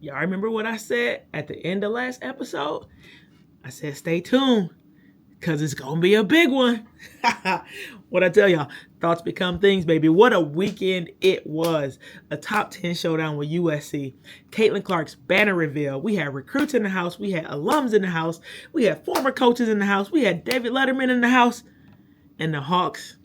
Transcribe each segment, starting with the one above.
Y'all remember what I said at the end of last episode? I said stay tuned, because it's going to be a big one. What I tell y'all, thoughts become things, baby. What a weekend it was. A top 10 showdown with USC. Caitlyn Clark's banner reveal. We had recruits in the house. We had alums in the house. We had former coaches in the house. We had David Letterman in the house. And the Hawks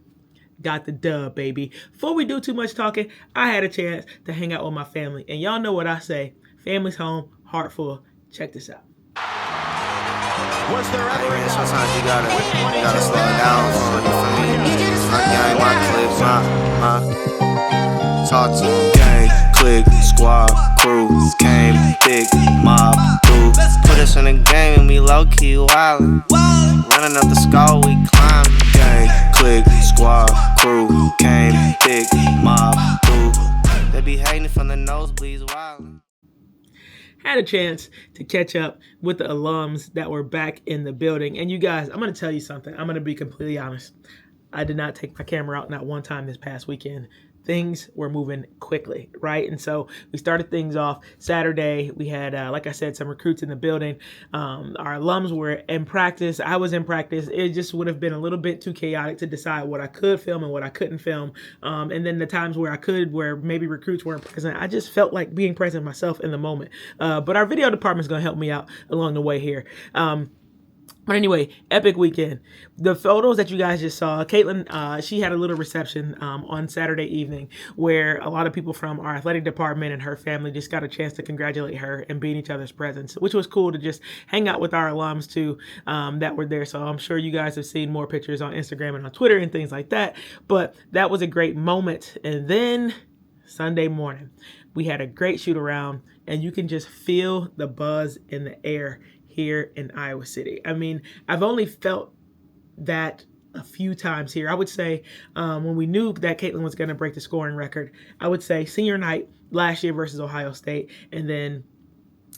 got the dub, baby. Before we do too much talking, I had a chance to hang out with my family. And y'all know what I say. Family's home, heart full. Check this out. Was there ever a sometimes you gotta slow it down for you feel me? My gang, my clips, my talk to them. Gang, click, squad, crew, came, big, mob, boo. Put us in the game and we low-key wildin'. Running up the skull, we climb. Gang, click, squad, crew, came, big, mob, boo. They be hating from the nosebleeds wildin'. Had a chance to catch up with the alums that were back in the building. And you guys, I'm going to tell you something. I'm going to be completely honest. I did not take my camera out not one time this past weekend. Things were moving quickly, right? And so we started things off Saturday. We had, like I said, some recruits in the building. Our alums were in practice. I was in practice. It just would have been a little bit too chaotic to decide what I could film and what I couldn't film. And then the times where I could, where maybe recruits weren't present, I just felt like being present myself in the moment. But our video department is going to help me out along the way here. But anyway, epic weekend. The photos that you guys just saw, Caitlyn, she had a little reception on Saturday evening where a lot of people from our athletic department and her family just got a chance to congratulate her and be in each other's presence, which was cool to just hang out with our alums too that were there. So I'm sure you guys have seen more pictures on Instagram and on Twitter and things like that. But that was a great moment. And then Sunday morning, we had a great shoot around, and you can just feel the buzz in the air here in Iowa City. I mean, I've only felt that a few times here. I would say when we knew that Caitlyn was going to break the scoring record, I would say senior night last year versus Ohio State, and then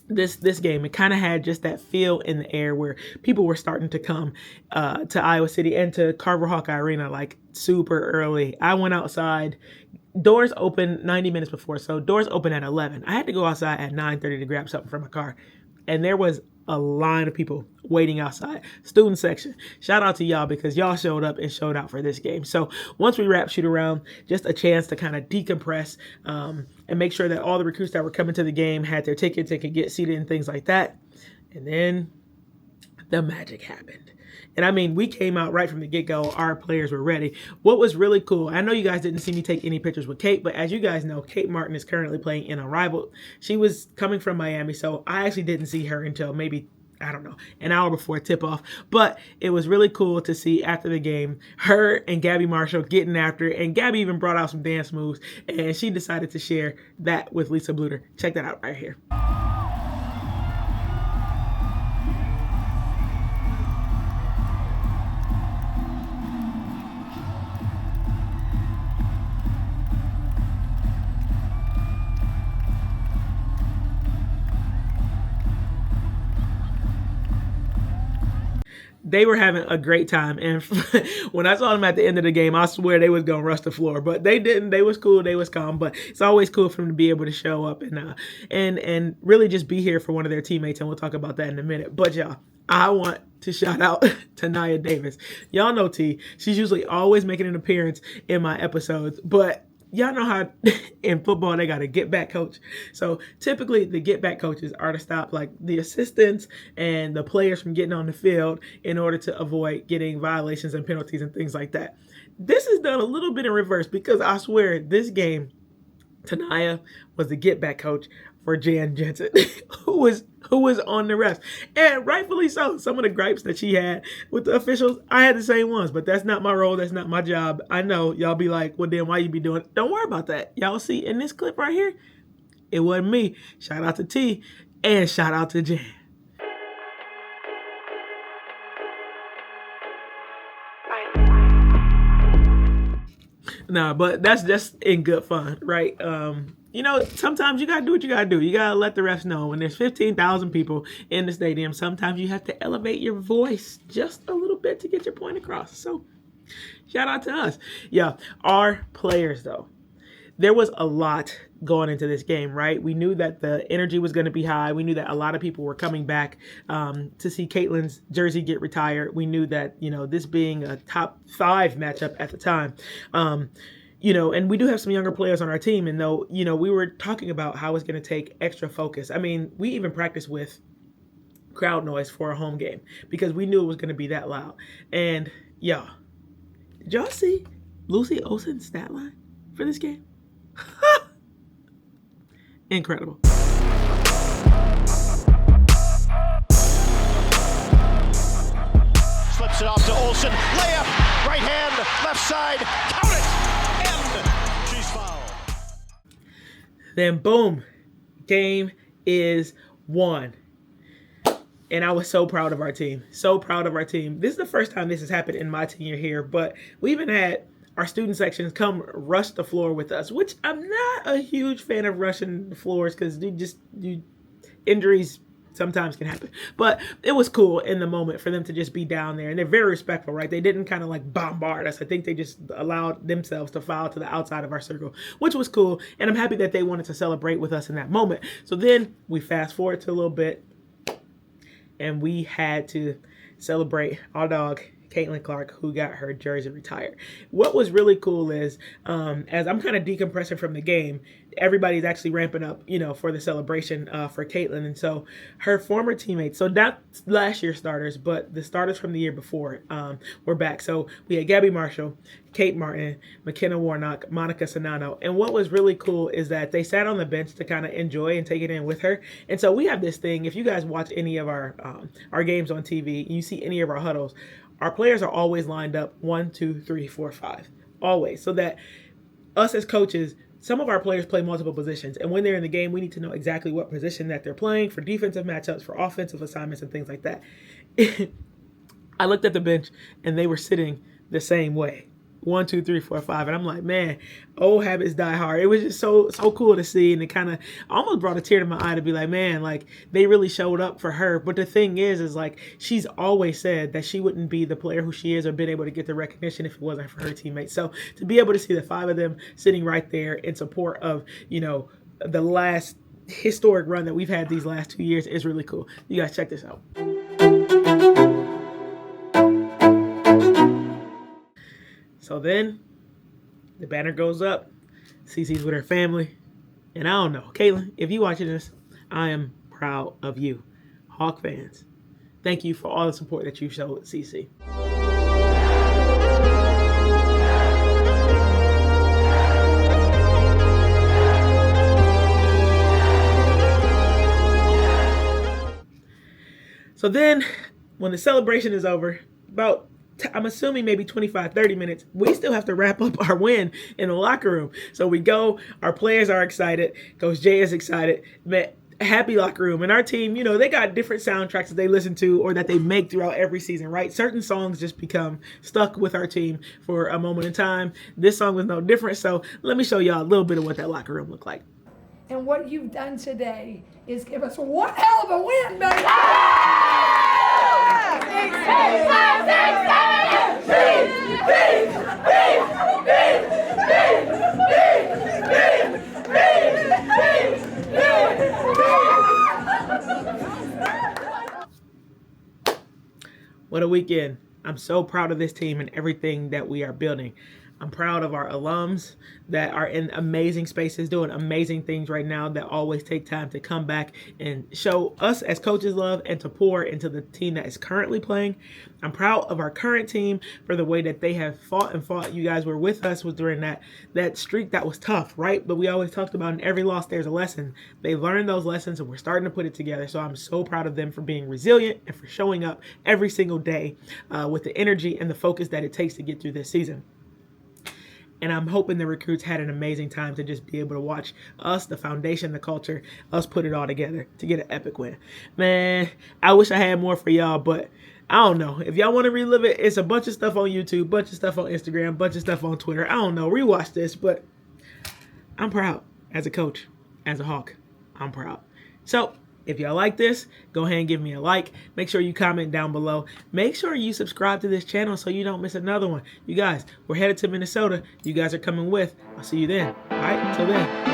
this game, it kind of had just that feel in the air where people were starting to come to Iowa City and to Carver Hawkeye Arena like super early. I went outside. Doors open 90 minutes before, so doors open at 11. I had to go outside at 9:30 to grab something from my car, and there was a line of people waiting outside. Student section. Shout out to y'all because y'all showed up and showed out for this game. So once we wrap shoot around, just a chance to kind of decompress and make sure that all the recruits that were coming to the game had their tickets and could get seated and things like that. And then the magic happened. And I mean, we came out right from the get-go. Our players were ready. What was really cool, I know you guys didn't see me take any pictures with Kate, but as you guys know, Kate Martin is currently playing in Unrivaled. She was coming from Miami, so I actually didn't see her until maybe, I don't know, an hour before tip-off. But it was really cool to see after the game, her and Gabby Marshall getting after it. And Gabby even brought out some dance moves, and she decided to share that with Lisa Bluter. Check that out right here. They were having a great time, and when I saw them at the end of the game, I swear they was gonna rush the floor, but they didn't. They was cool, they was calm, but it's always cool for them to be able to show up and really just be here for one of their teammates, and we'll talk about that in a minute. But y'all, I want to shout out to Nia Davis. Y'all know T. She's usually always making an appearance in my episodes, but y'all know how in football they got a get back coach. So typically the get back coaches are to stop like the assistants and the players from getting on the field in order to avoid getting violations and penalties and things like that. This is done a little bit in reverse because I swear this game, Tanaya was the get back coach for Jan Jensen, who was on the refs. And rightfully so. Some of the gripes that she had with the officials, I had the same ones, but that's not my role. That's not my job. I know y'all be like, well, then why you be doing it? Don't worry about that. Y'all see in this clip right here, it wasn't me. Shout out to T and shout out to Jan. Nah, but that's just in good fun, right? You know, sometimes you gotta do what you gotta do. You gotta let the refs know when there's 15,000 people in the stadium. Sometimes you have to elevate your voice just a little bit to get your point across. So, shout out to us. Yeah, our players though. there was a lot going into this game, right? We knew that the energy was going to be high. We knew that a lot of people were coming back to see Caitlyn's jersey get retired. We knew that, this being a top 5 matchup at the time, and we do have some younger players on our team. And though, we were talking about how it's going to take extra focus. I mean, we even practiced with crowd noise for a home game because we knew it was going to be that loud. And did y'all see Lucy Olsen's stat line for this game? Incredible. Slips it off to Olsen. Layup, right hand, left side, count it, and she's fouled. Then boom, game is won. And I was so proud of our team. So proud of our team. This is the first time this has happened in my tenure here, but we even had our student sections come rush the floor with us, which I'm not a huge fan of rushing the floors because injuries sometimes can happen. But it was cool in the moment for them to just be down there. And they're very respectful, right? They didn't kind of like bombard us. I think they just allowed themselves to foul to the outside of our circle, which was cool. And I'm happy that they wanted to celebrate with us in that moment. So then we fast forward to a little bit and we had to celebrate our dog, Caitlyn Clark, who got her jersey retired. What was really cool is, as I'm kind of decompressing from the game, everybody's actually ramping up, for the celebration for Caitlyn. And so her former teammates, so not last year's starters, but the starters from the year before were back. So we had Gabby Marshall, Kate Martin, McKenna Warnock, Monica Sonano. And what was really cool is that they sat on the bench to kind of enjoy and take it in with her. And so we have this thing, if you guys watch any of our games on TV, you see any of our huddles, our players are always lined up 1, 2, 3, 4, 5, always. So that us as coaches, some of our players play multiple positions. And when they're in the game, we need to know exactly what position that they're playing for defensive matchups, for offensive assignments, and things like that. I looked at the bench and they were sitting the same way. 1, 2, 3, 4, 5. And I'm like, man, old habits die hard. It was just so cool to see. And it kind of almost brought a tear to my eye to be like, man, like they really showed up for her. But the thing is like she's always said that she wouldn't be the player who she is or been able to get the recognition if it wasn't for her teammates. So to be able to see the 5 of them sitting right there in support of, the last historic run that we've had these last 2 years is really cool. You guys check this out. So then the banner goes up, Cece's with her family, and I don't know, Caitlyn, if you watching this, I am proud of you. Hawk fans, thank you for all the support that you showed Cece. So then when the celebration is over, I'm assuming maybe 25, 30 minutes, we still have to wrap up our win in the locker room. So we go, our players are excited, Coach Jay is excited, man, happy locker room. And our team, they got different soundtracks that they listen to or that they make throughout every season, right? Certain songs just become stuck with our team for a moment in time. This song was no different. So let me show y'all a little bit of what that locker room looked like. And what you've done today is give us one hell of a win, baby! What a weekend. I'm so proud of this team and everything that we are building. I'm proud of our alums that are in amazing spaces doing amazing things right now that always take time to come back and show us as coaches love and to pour into the team that is currently playing. I'm proud of our current team for the way that they have fought and fought. You guys were with us during that streak that was tough, right? But we always talked about in every loss there's a lesson. They learned those lessons and we're starting to put it together. So I'm so proud of them for being resilient and for showing up every single day with the energy and the focus that it takes to get through this season. And I'm hoping the recruits had an amazing time to just be able to watch us, the foundation, the culture, us put it all together to get an epic win. Man, I wish I had more for y'all, but I don't know. If y'all want to relive it, it's a bunch of stuff on YouTube, bunch of stuff on Instagram, bunch of stuff on Twitter. I don't know. Rewatch this, but I'm proud as a coach, as a Hawk. I'm proud. So If y'all like this, go ahead and give me a like. Make sure you comment down below. Make sure you subscribe to this channel so you don't miss another one. You guys, we're headed to Minnesota. You guys are coming with. I'll see you then. All right, till then.